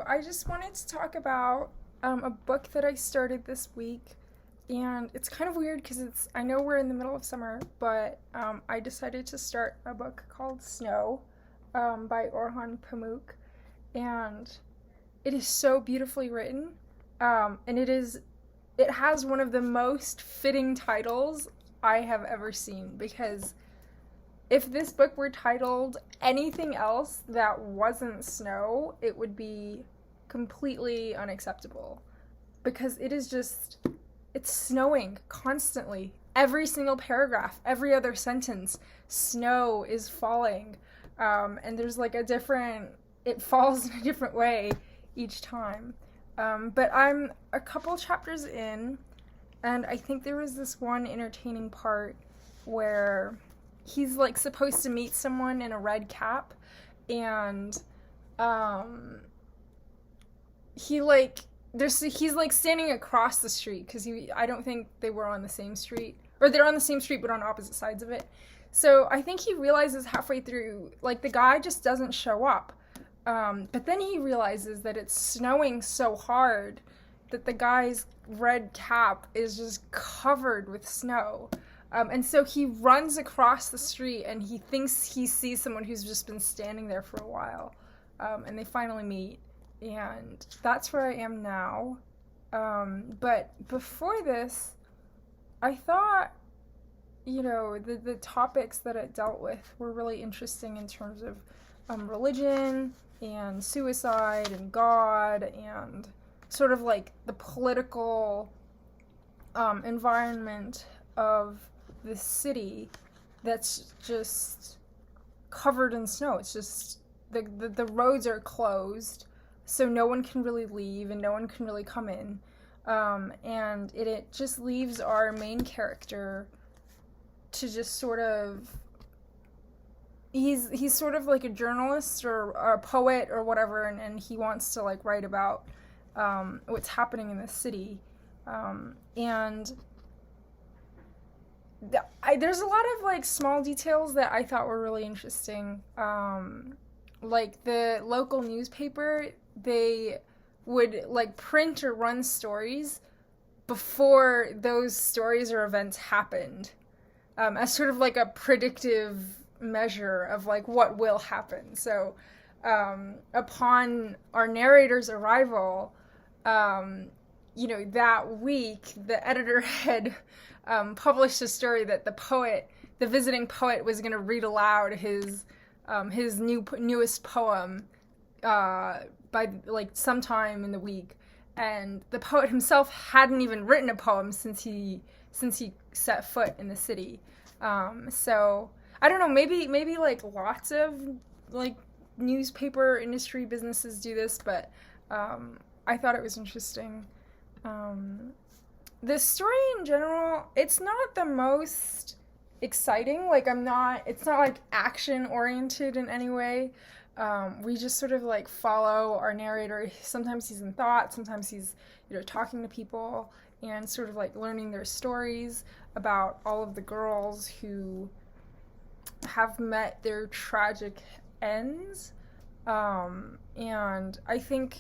I just wanted to talk about a book that I started this week, and it's kind of weird because I know we're in the middle of summer, but I decided to start a book called Snow by Orhan Pamuk, and it is so beautifully written, and it has one of the most fitting titles I have ever seen, because if this book were titled anything else that wasn't snow, it would be completely unacceptable. Because it's snowing constantly. Every single paragraph, every other sentence, snow is falling. And there's like it falls in a different way each time. But I'm a couple chapters in, and I think there was this one entertaining part where he's like supposed to meet someone in a red cap, and he's like standing across the street because I don't think they were on the same street, or they're on the same street but on opposite sides of it. So I think he realizes halfway through, like, the guy just doesn't show up, but then he realizes that it's snowing so hard that the guy's red cap is just covered with snow. And so he runs across the street, and he thinks he sees someone who's just been standing there for a while. And they finally meet, and that's where I am now. But before this, I thought, the topics that it dealt with were really interesting in terms of religion and suicide and God and sort of like the political environment of this city that's just covered in snow. It's just the roads are closed, so no one can really leave and no one can really come in, and it just leaves our main character to just sort of he's sort of like a journalist or a poet or whatever, and he wants to like write about what's happening in the city, and there's a lot of like small details that I thought were really interesting. Like the local newspaper, they would like print or run stories before those stories or events happened, as sort of like a predictive measure of like what will happen. So upon our narrator's arrival, that week, the editor had published a story that the visiting poet, was going to read aloud his newest poem by like sometime in the week, and the poet himself hadn't even written a poem since he set foot in the city. So I don't know, maybe like lots of like newspaper industry businesses do this, but I thought it was interesting. The story in general, it's not the most exciting. Like, it's not like action oriented in any way. We just sort of like follow our narrator. Sometimes he's in thought, sometimes he's, talking to people and sort of like learning their stories about all of the girls who have met their tragic ends. And I think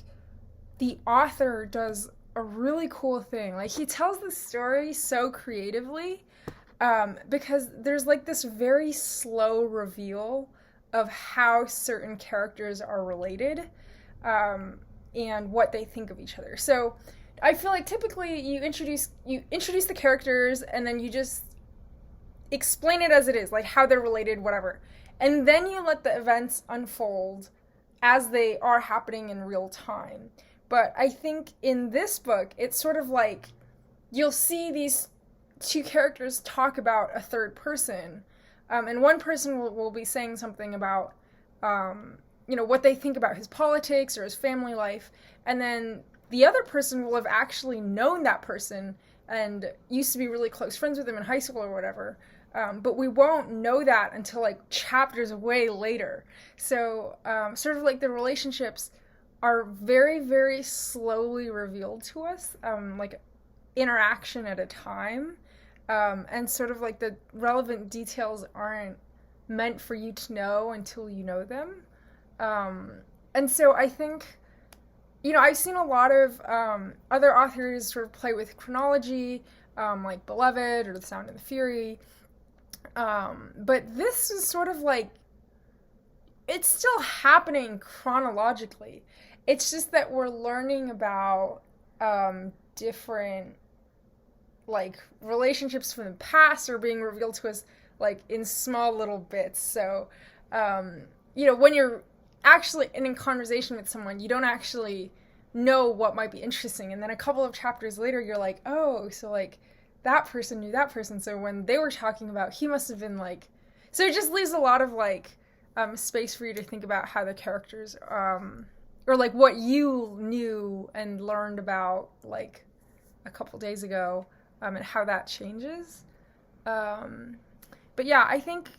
the author does a really cool thing. Like, he tells the story so creatively, because there's like this very slow reveal of how certain characters are related, and what they think of each other. So I feel like typically you introduce the characters, and then you just explain it as it is, like how they're related, whatever. And then you let the events unfold as they are happening in real time. But I think in this book, it's sort of like you'll see these two characters talk about a third person, and one person will be saying something about, what they think about his politics or his family life, and then the other person will have actually known that person and used to be really close friends with him in high school or whatever, but we won't know that until like chapters way later. So sort of like the relationships are very, very slowly revealed to us, like interaction at a time, and sort of like the relevant details aren't meant for you to know until you know them. And so I think, I've seen a lot of other authors sort of play with chronology, like Beloved or The Sound and the Fury. But this is sort of like, it's still happening chronologically. It's just that we're learning about different, like, relationships from the past are being revealed to us, like, in small little bits. So, when you're actually in conversation with someone, you don't actually know what might be interesting. And then a couple of chapters later, you're like, oh, so, like, that person knew that person. So when they were talking about, he must have been, like... So it just leaves a lot of, like, space for you to think about how the characters, or, like, what you knew and learned about, like, a couple days ago, and how that changes. But yeah, I think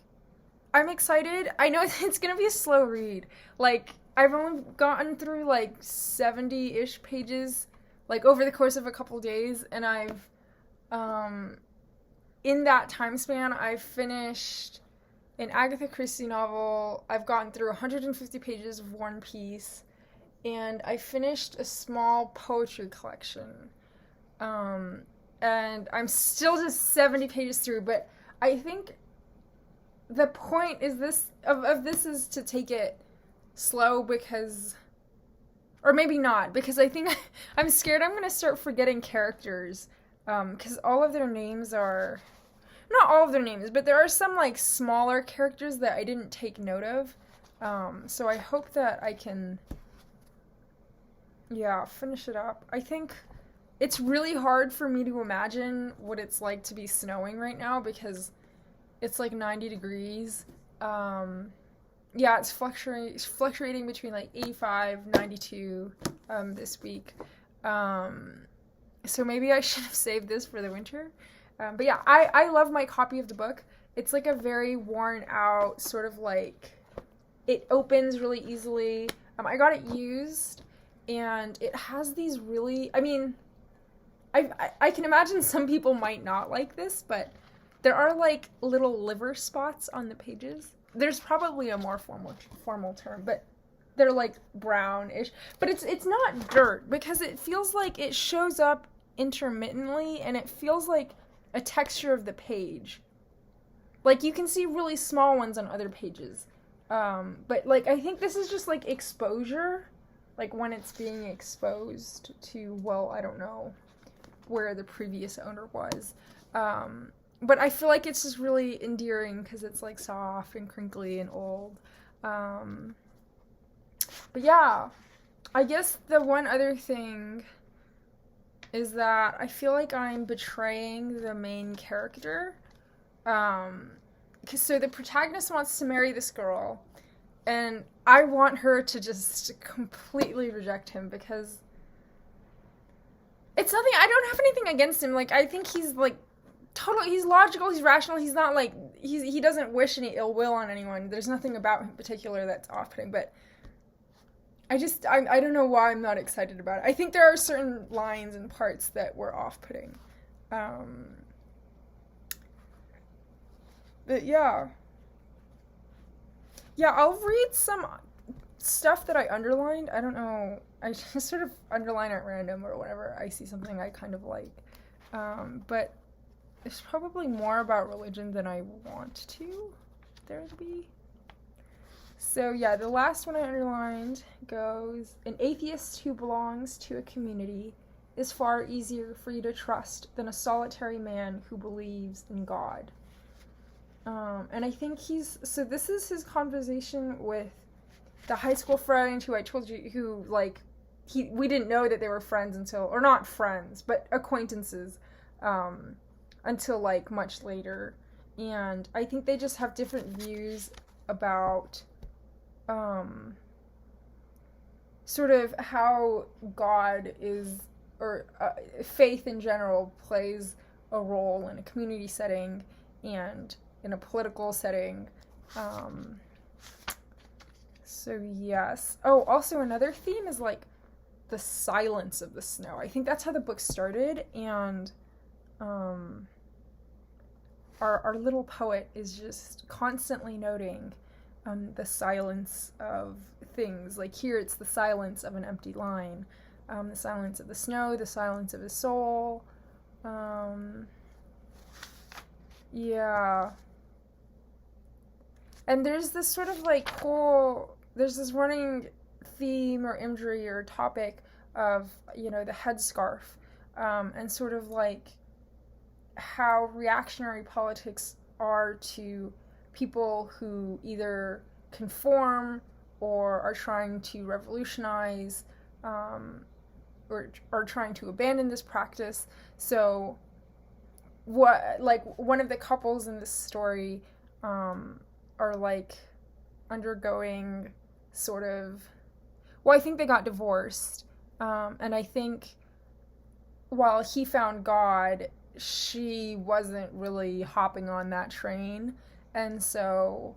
I'm excited. I know it's going to be a slow read. Like, I've only gotten through, like, 70-ish pages, like, over the course of a couple days, and I've, in that time span, I've finished an Agatha Christie novel. I've gotten through 150 pages of War and Peace, and I finished a small poetry collection. And I'm still just 70 pages through, but I think the point is this is to take it slow, because, or maybe not, because I think I'm scared I'm going to start forgetting characters, because all of their names are, not all of their names, but there are some, like, smaller characters that I didn't take note of, so I hope that I can, finish it up. I think it's really hard for me to imagine what it's like to be snowing right now, because it's like 90 degrees. It's fluctuating between like 85, 92 this week. So maybe I should have saved this for the winter. But yeah, I love my copy of the book. It's like a very worn out, sort of like, it opens really easily. I got it used, and it has these really, I mean, I can imagine some people might not like this, but there are, like, little liver spots on the pages. There's probably a more formal term, but they're, like, brownish. But it's not dirt, because it feels like it shows up intermittently, and it feels like a texture of the page. Like, you can see really small ones on other pages. But, like, I think this is just, like, exposure. Like, when it's being exposed to, well, I don't know where the previous owner was. But I feel like it's just really endearing, because it's, like, soft and crinkly and old. But yeah, I guess the one other thing is that I feel like I'm betraying the main character. So the protagonist wants to marry this girl, and I want her to just completely reject him, because it's nothing, I don't have anything against him. Like, I think he's, like, totally, he's logical, he's rational, he's not, like, he doesn't wish any ill will on anyone. There's nothing about him in particular that's off-putting, but I don't know why I'm not excited about it. I think there are certain lines and parts that were off-putting. But yeah. Yeah, I'll read some stuff that I underlined. I don't know, I just sort of underline at random or whenever I see something I kind of like. But it's probably more about religion than I want there to be. So yeah, the last one I underlined goes, an atheist who belongs to a community is far easier for you to trust than a solitary man who believes in God. And I think so this is his conversation with the high school friend who I told you, who, like, we didn't know that they were friends until, or not friends, but acquaintances, until, like, much later. And I think they just have different views about, sort of how God is, or faith in general plays a role in a community setting and in a political setting. So yes. Oh, also another theme is, like, the silence of the snow. I think that's how the book started, and our little poet is just constantly noting the silence of things. Like here, it's the silence of an empty line, the silence of the snow, the silence of his soul. Yeah. And there's this sort of like there's this running theme or imagery or topic of, the headscarf, and sort of like how reactionary politics are to people who either conform or are trying to revolutionize, or are trying to abandon this practice. So one of the couples in this story are like undergoing sort of, I think they got divorced, and I think while he found God, she wasn't really hopping on that train. And so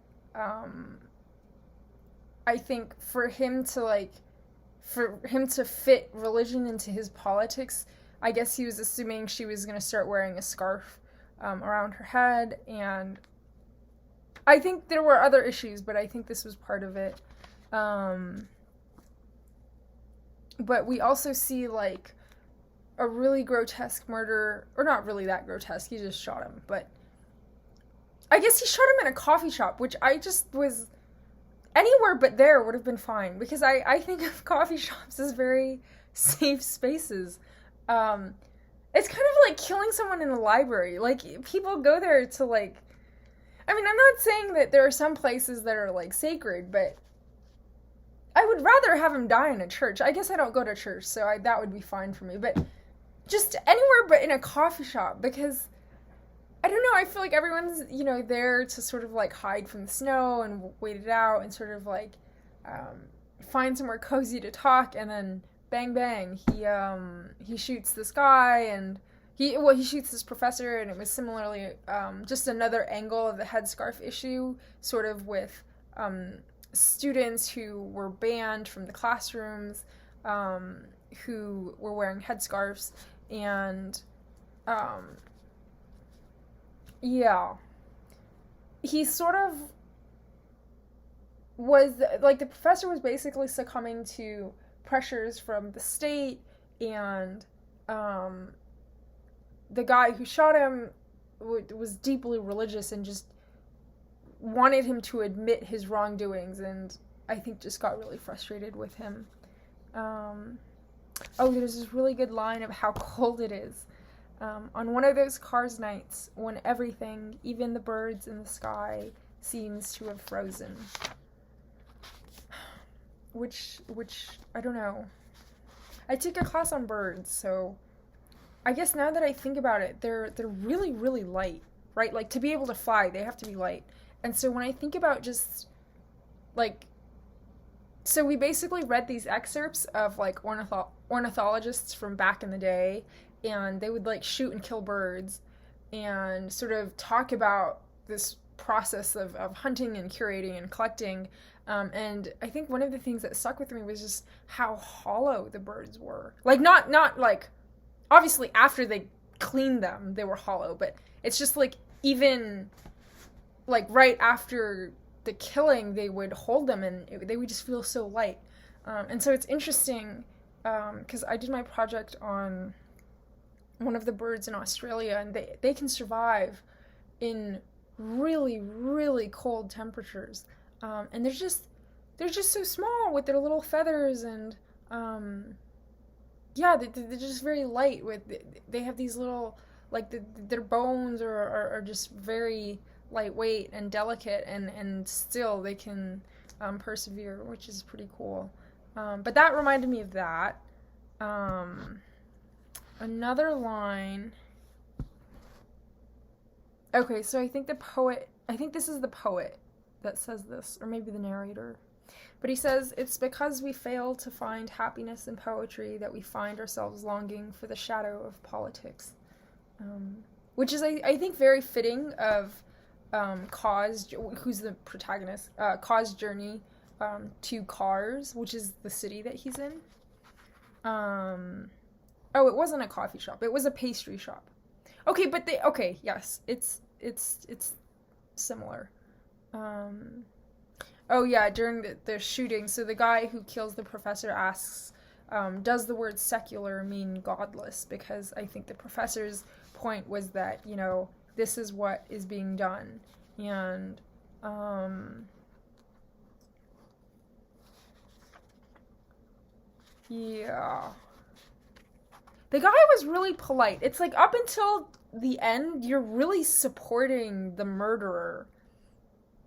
I think for him to fit religion into his politics, I guess he was assuming she was going to start wearing a scarf around her head. And I think there were other issues, but I think this was part of it. But we also see like a really grotesque murder, or not really that grotesque, he just shot him, but I guess he shot him in a coffee shop, which I just was, anywhere but there would have been fine, because I think of coffee shops as very safe spaces. It's kind of like killing someone in a library. Like, people go there to like, I mean, I'm not saying that there are some places that are like sacred, but I would rather have him die in a church. I guess I don't go to church, so that would be fine for me, but just anywhere but in a coffee shop, because I don't know, I feel like everyone's, there to sort of like hide from the snow and wait it out and sort of like find somewhere cozy to talk, and then bang bang, he shoots this guy, and he shoots this professor. And it was similarly just another angle of the headscarf issue, sort of with students who were banned from the classrooms, who were wearing headscarves. And he sort of was like, the professor was basically succumbing to pressures from the state, and the guy who shot him was deeply religious and just wanted him to admit his wrongdoings, and I think just got really frustrated with him. There's this really good line of how cold it is. On one of those Cars nights when everything, even the birds in the sky, seems to have frozen. Which I don't know. I took a class on birds, so I guess now that I think about it, they're really, really light, right? Like, to be able to fly, they have to be light. And so when I think about just, like, so we basically read these excerpts of, like, ornithologists from back in the day, and they would, like, shoot and kill birds and sort of talk about this process of hunting and curating and collecting. And I think one of the things that stuck with me was just how hollow the birds were. Like, not like, obviously after they cleaned them, they were hollow, but it's just like, even like right after the killing, they would hold them and they would just feel so light. And so it's interesting, because I did my project on one of the birds in Australia, and they can survive in really, really cold temperatures. And they're just so small with their little feathers, and they're just very light. They have these little, like, their bones are just very lightweight and delicate, and still they can persevere, which is pretty cool. But that reminded me of that. Another line. Okay, so I think this is the poet that says this, or maybe the narrator. But he says, "It's because we fail to find happiness in poetry that we find ourselves longing for the shadow of politics." Which is, I think, very fitting of Kaw's, who's the protagonist, Kaw's journey to Kars, which is the city that he's in. It wasn't a coffee shop. It was a pastry shop. Okay, yes, it's similar. Oh yeah, during the shooting, so the guy who kills the professor asks, does the word secular mean godless? Because I think the professor's point was that, this is what is being done. And, yeah. The guy was really polite. It's like up until the end, you're really supporting the murderer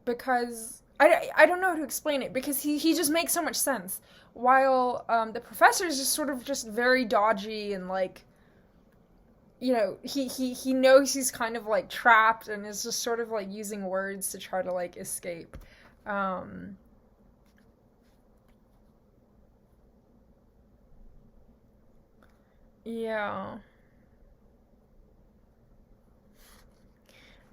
because I don't know how to explain it because he just makes so much sense. While the professor is just sort of just very dodgy and like, he knows he's kind of like trapped and is just sort of like using words to try to like escape. Um, yeah.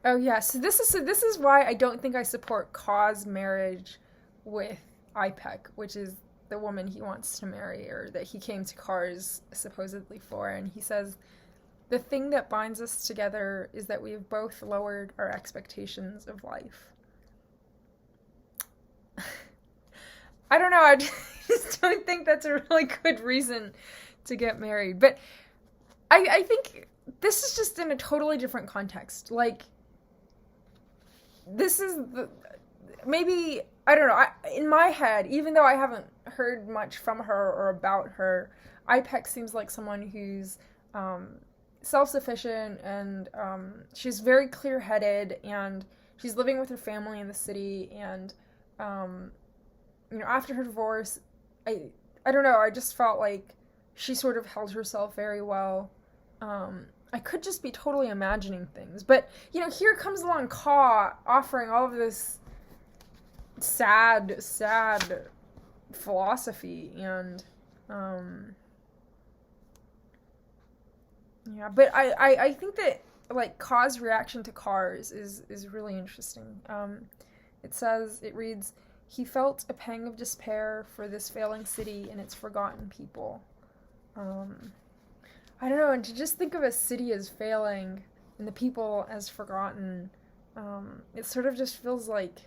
Oh yeah, so this is why I don't think I support Ka's marriage with IPEC, which is the woman he wants to marry or that he came to Cars supposedly for, and he says the thing that binds us together is that we have both lowered our expectations of life. I don't know, I just don't think that's a really good reason to get married. But I think this is just in a totally different context. Like, this is maybe I don't know. In my head, even though I haven't heard much from her or about her, IPEC seems like someone who's self-sufficient and she's very clear-headed and she's living with her family in the city and after her divorce, I don't know. I just felt like she sort of held herself very well. I could just be totally imagining things. But, here comes along Ka offering all of this sad philosophy. And, yeah. But I think that, like, Ka's reaction to Cars is really interesting. It reads, he felt a pang of despair for this failing city and its forgotten people. I don't know, and to just think of a city as failing and the people as forgotten, it sort of just feels like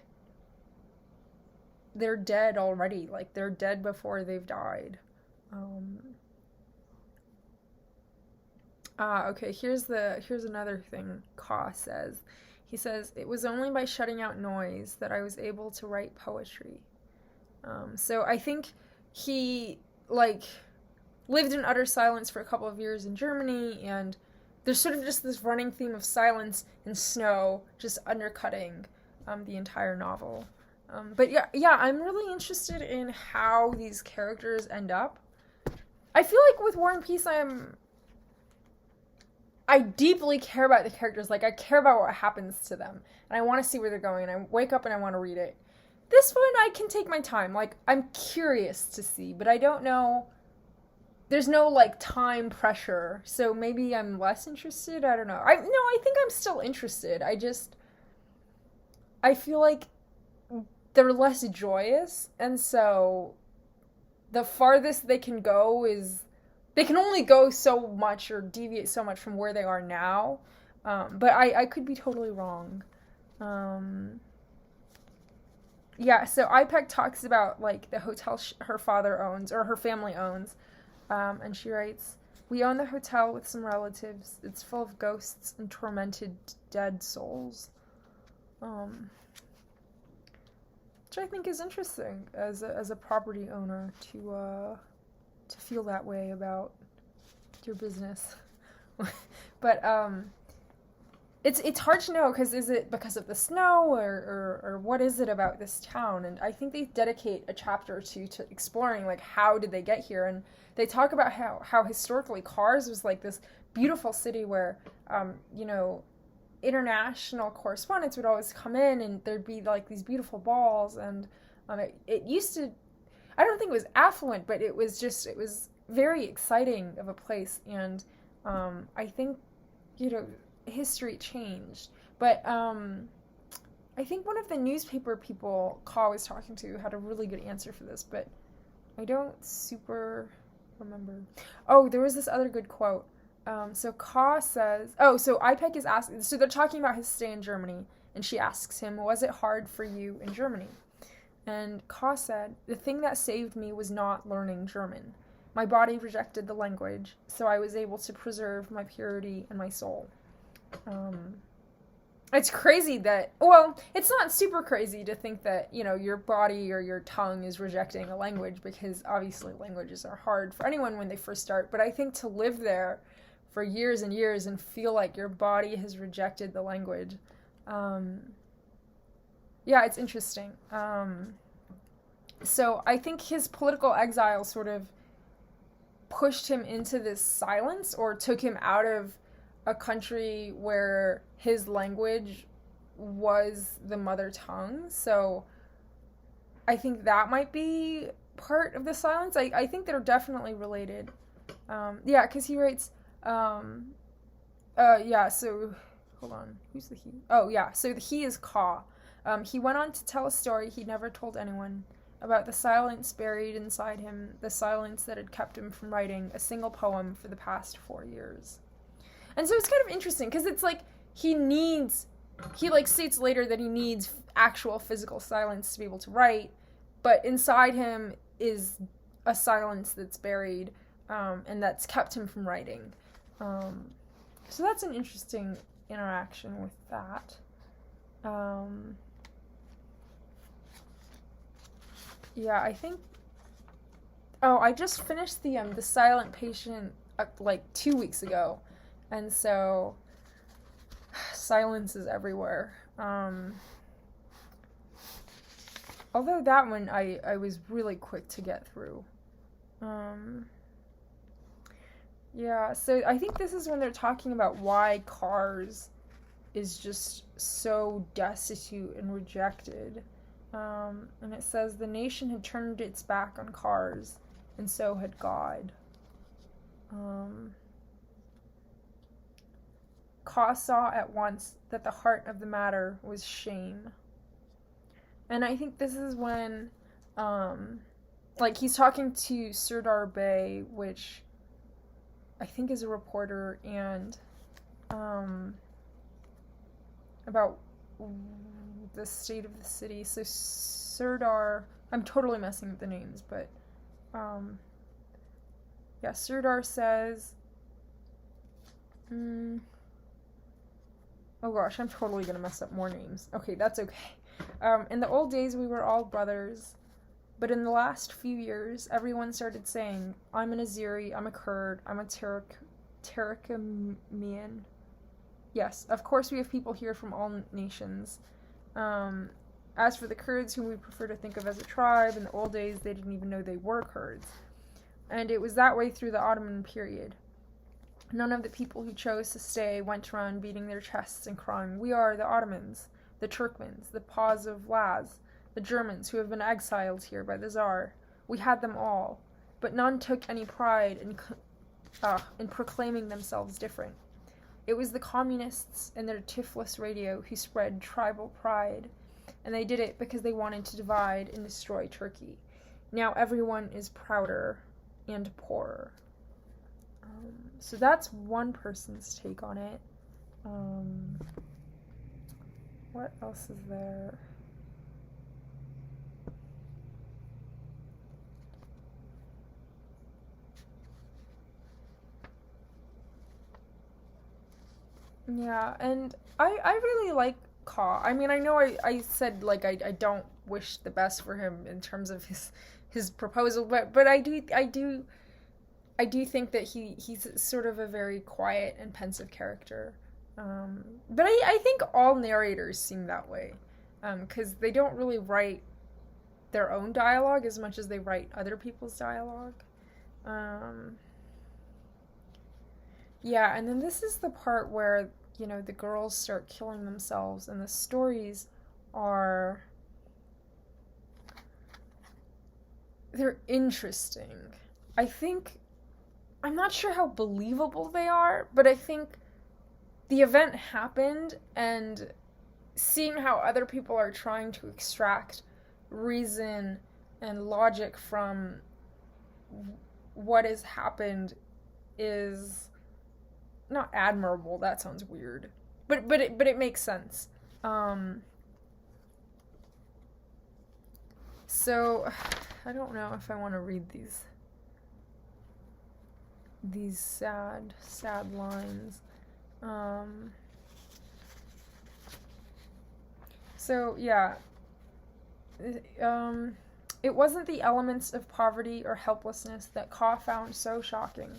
they're dead already, like they're dead before they've died. Okay, here's another thing Ka says. He says, it was only by shutting out noise that I was able to write poetry. So I think he, like, lived in utter silence for a couple of years in Germany, and there's sort of just this running theme of silence and snow just undercutting the entire novel. But yeah, I'm really interested in how these characters end up. I feel like with War and Peace, I deeply care about the characters. Like, I care about what happens to them, and I want to see where they're going, and I wake up and I want to read it. This one, I can take my time. Like, I'm curious to see, but I don't know. There's no, like, time pressure, so maybe I'm less interested. I don't know. I think I'm still interested. I feel like they're less joyous, and so the farthest they can go is they can only go so much or deviate so much from where they are now. But I could be totally wrong. Yeah, so IPEC talks about, like, the hotel her father owns, or her family owns. And she writes, we own the hotel with some relatives. It's full of ghosts and tormented dead souls. Which I think is interesting as a property owner to feel that way about your business. But it's hard to know, because is it because of the snow or what is it about this town? And I think they dedicate a chapter or two to exploring, like, how did they get here, and they talk about how historically Cars was like this beautiful city where international correspondents would always come in and there'd be like these beautiful balls, and it used to, I don't think it was affluent, but it was very exciting of a place. And I think history changed, but I think one of the newspaper people Ka was talking to had a really good answer for this, but I don't super remember. Oh, there was this other good quote. So Ka says, so IPEC is asking, so they're talking about his stay in Germany, and she asks him, was it hard for you in Germany? And Ka said, "The thing that saved me was not learning German. My body rejected the language, so I was able to preserve my purity and my soul." Um, it's crazy that, well, it's not super crazy to think that, your body or your tongue is rejecting a language, because obviously languages are hard for anyone when they first start. But I think to live there for years and years and feel like your body has rejected the language, yeah, it's interesting. So I think his political exile sort of pushed him into this silence, or took him out of a country where his language was the mother tongue. So I think that might be part of the silence. I think they're definitely related. Yeah, because he writes, yeah, so, hold on, who's the he? Oh, yeah, so the he is Ka. He went on to tell a story he never told anyone about the silence buried inside him, the silence that had kept him from writing a single poem for the past 4 years. And so it's kind of interesting, because it's like he states later that he needs actual physical silence to be able to write, but inside him is a silence that's buried, and that's kept him from writing. So that's an interesting interaction with that. Yeah, I think. Oh, I just finished the Silent Patient like 2 weeks ago, and so silence is everywhere. Although that one I was really quick to get through. Yeah, so I think this is when they're talking about why Cars is just so destitute and rejected. And it says the nation had turned its back on Cars, and so had God. Ka saw at once that the heart of the matter was shame. And I think this is when, he's talking to Serdar Bey, which I think is a reporter, and, about the state of the city. So Serdar, I'm totally messing up the names, but, yeah, Serdar says, oh gosh, I'm totally gonna mess up more names. Okay, that's okay. In the old days, we were all brothers, but in the last few years, everyone started saying, I'm an Azeri, I'm a Kurd, I'm a Turkmenian. Yes, of course we have people here from all nations. As for the Kurds, whom we prefer to think of as a tribe, in the old days, they didn't even know they were Kurds. And it was that way through the Ottoman period. None of the people who chose to stay went around beating their chests and crying, we are the Ottomans, the Turkmens, the Paws of Laz, the Germans who have been exiled here by the Tsar. We had them all, but none took any pride in proclaiming themselves different. It was the communists and their Tiflis radio who spread tribal pride, and they did it because they wanted to divide and destroy Turkey. Now everyone is prouder and poorer. So that's one person's take on it. What else is there? Yeah, and I really like Ka. I mean, I know I said, like, I don't wish the best for him in terms of his proposal, but I do think that he's sort of a very quiet and pensive character. But I think all narrators seem that way, because they don't really write their own dialogue as much as they write other people's dialogue. Yeah, and then this is the part where, the girls start killing themselves, and the stories they're interesting. I'm not sure how believable they are, but I think the event happened, and seeing how other people are trying to extract reason and logic from what has happened is not admirable. That sounds weird, but it makes sense. So, I don't know if I want to read these sad lines. So yeah, it wasn't the elements of poverty or helplessness that Ka found so shocking.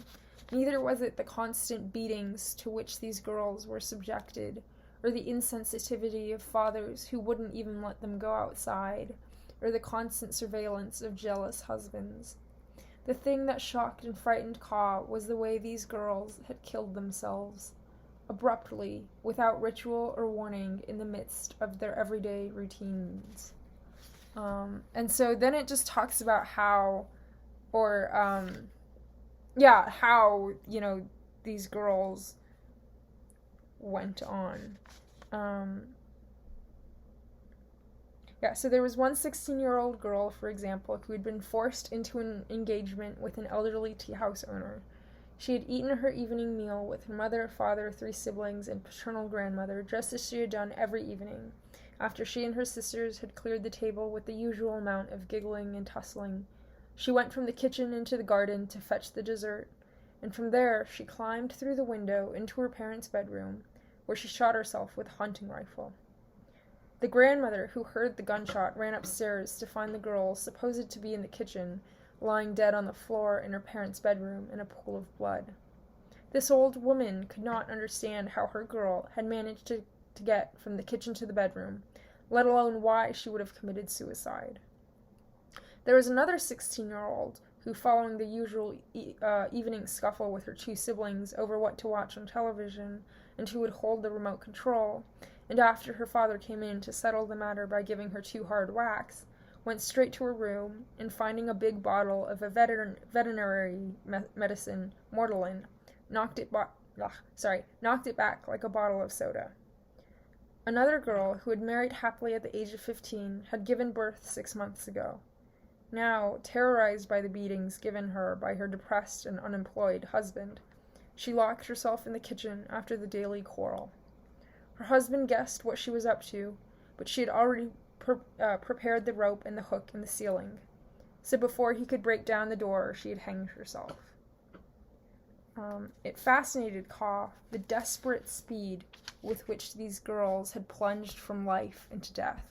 Neither was it the constant beatings to which these girls were subjected, or the insensitivity of fathers who wouldn't even let them go outside, or the constant surveillance of jealous husbands. The thing that shocked and frightened Ka was the way these girls had killed themselves, abruptly, without ritual or warning, in the midst of their everyday routines. And so then it just talks about how, these girls went on. So there was one 16-year-old girl, for example, who had been forced into an engagement with an elderly tea house owner. She had eaten her evening meal with her mother, father, 3 siblings, and paternal grandmother, just as she had done every evening, after she and her sisters had cleared the table with the usual amount of giggling and tussling. She went from the kitchen into the garden to fetch the dessert, and from there she climbed through the window into her parents' bedroom, where she shot herself with a hunting rifle. The grandmother, who heard the gunshot, ran upstairs to find the girl, supposed to be in the kitchen, lying dead on the floor in her parents' bedroom in a pool of blood. This old woman could not understand how her girl had managed to get from the kitchen to the bedroom, let alone why she would have committed suicide. There was another 16-year-old who, following the usual evening scuffle with her 2 siblings over what to watch on television, and who would hold the remote control, and after her father came in to settle the matter by giving her 2 hard whacks, went straight to her room, and finding a big bottle of a veterinary medicine, Mortallin, knocked it back like a bottle of soda. Another girl, who had married happily at the age of 15, had given birth 6 months ago. Now, terrorized by the beatings given her by her depressed and unemployed husband, she locked herself in the kitchen after the daily quarrel. Her husband guessed what she was up to, but she had already prepared the rope and the hook in the ceiling, so before he could break down the door, she had hanged herself. It fascinated Ka, the desperate speed with which these girls had plunged from life into death.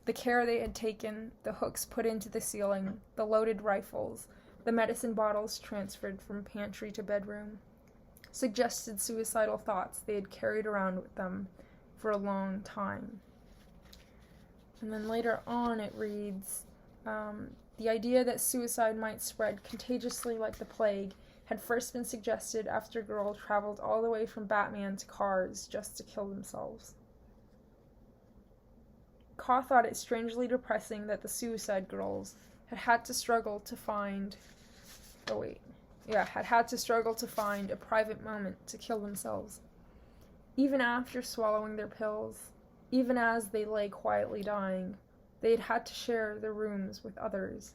The care they had taken, the hooks put into the ceiling, the loaded rifles, the medicine bottles transferred from pantry to bedroom, suggested suicidal thoughts they had carried around with them for a long time. And then later on it reads, the idea that suicide might spread contagiously like the plague had first been suggested after a girl traveled all the way from Batman to Cars just to kill themselves. Ka thought it strangely depressing that the suicide girls had to struggle to find a private moment to kill themselves. Even after swallowing their pills, even as they lay quietly dying, they had to share their rooms with others.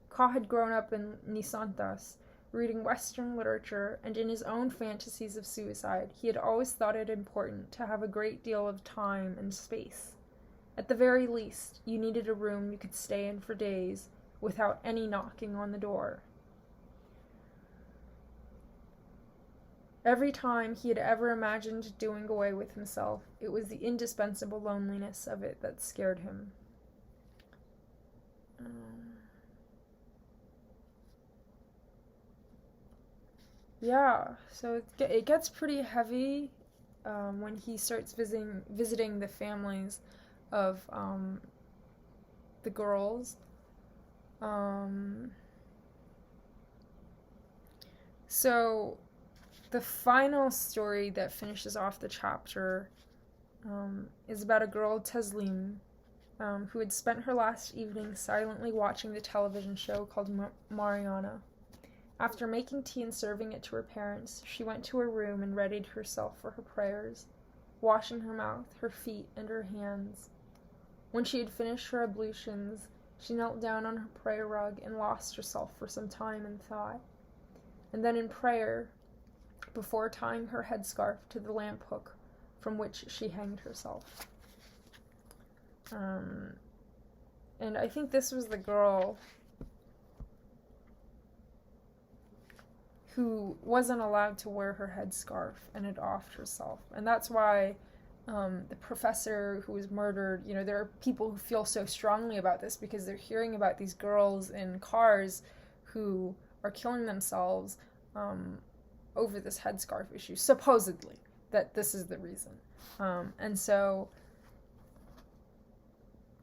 Ka had grown up in Nisantas, reading Western literature, and in his own fantasies of suicide, he had always thought it important to have a great deal of time and space. At the very least, you needed a room you could stay in for days without any knocking on the door. Every time he had ever imagined doing away with himself, it was the indispensable loneliness of it that scared him. So it gets pretty heavy when he starts visiting the families of the girls. So the final story that finishes off the chapter is about a girl, Taslim, who had spent her last evening silently watching the television show called Mariana. After making tea and serving it to her parents, she went to her room and readied herself for her prayers, washing her mouth, her feet, and her hands. When she had finished her ablutions, she knelt down on her prayer rug and lost herself for some time in thought. And then in prayer, before tying her headscarf to the lamp hook from which she hanged herself. And I think this was the girl who wasn't allowed to wear her headscarf and had offed herself. And that's why the professor who was murdered, there are people who feel so strongly about this because they're hearing about these girls in cars who are killing themselves over this headscarf issue, supposedly, that this is the reason. And so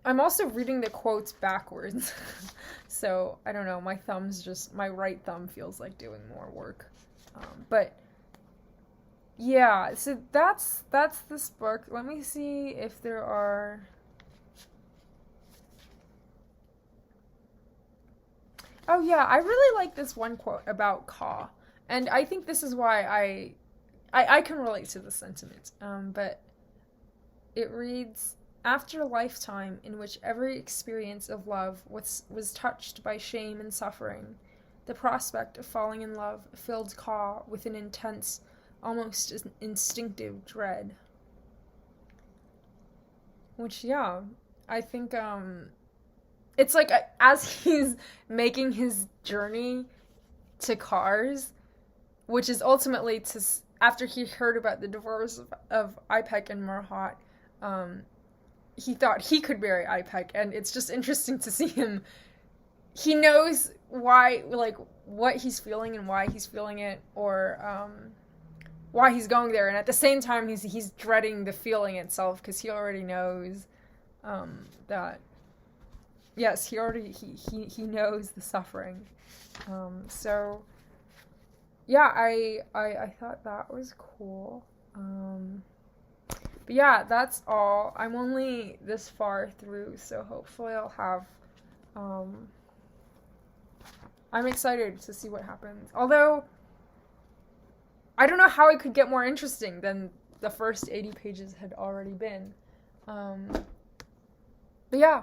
I'm also reading the quotes backwards. So I don't know, my right thumb feels like doing more work. But yeah, so that's this book. Let me see if there are... Oh yeah, I really like this one quote about Ka. And I think this is why I can relate to the sentiment. But it reads, after a lifetime in which every experience of love was touched by shame and suffering, the prospect of falling in love filled Ka with an intense, almost instinctive dread. Which, yeah, I think it's like as he's making his journey to cars, which is ultimately after he heard about the divorce of Ipek and Murhat, he thought he could marry Ipek, and it's just interesting to see him. He knows why, like, what he's feeling and why he's feeling it, or why he's going there, and at the same time he's dreading the feeling itself because he already knows that. Yes, he knows the suffering. So yeah, I thought that was cool. But yeah, that's all. I'm only this far through, so hopefully I'll have... I'm excited to see what happens. Although, I don't know how it could get more interesting than the first 80 pages had already been. But yeah,